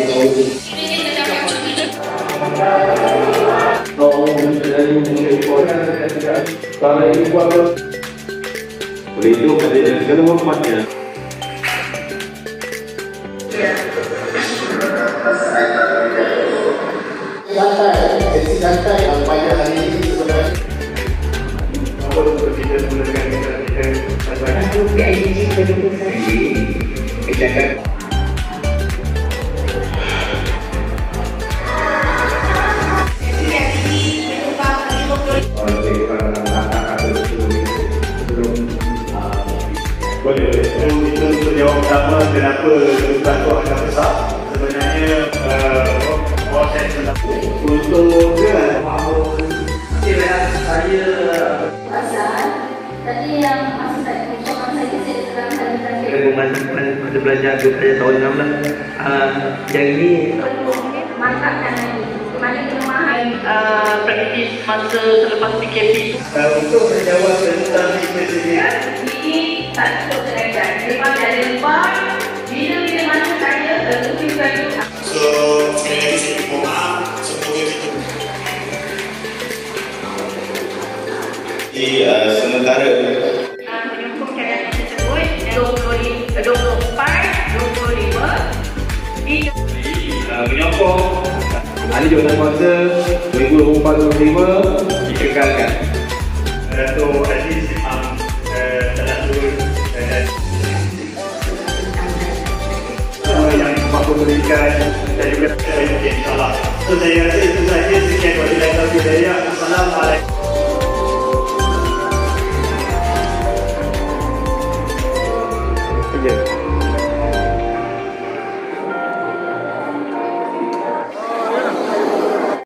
Oleh itu, pada segala hormatnya. Santai yang pada hari ini sebenarnya untuk kita menggunakan kita PIDG kita boleh itu untuk jawab pertama kenapa tugas tu agak besar. Sebenarnya proses untuk dia saya tadi yang masih saya terangkan masa belajar tahun 16 yang ini mantapkan lagi mana kelemahan praktis masa selepas PKP. untuk menjawab tentang ini tak cukup terangkan memang ada lebar bila mana saya terlupa itu. So, sekali lagi saya mohon maaf, semoga itu. Jadi, sementara Menyokong cadangan tersebut 24, 25 di Menyokong ahli jabatan kuasa 2024-2025 dikekalkan. Dato' Aziz Imam Tadatul dan yang mampu memberikan dan juga insyaAllah. So saya rasa itu sahaja, sekian wabillahi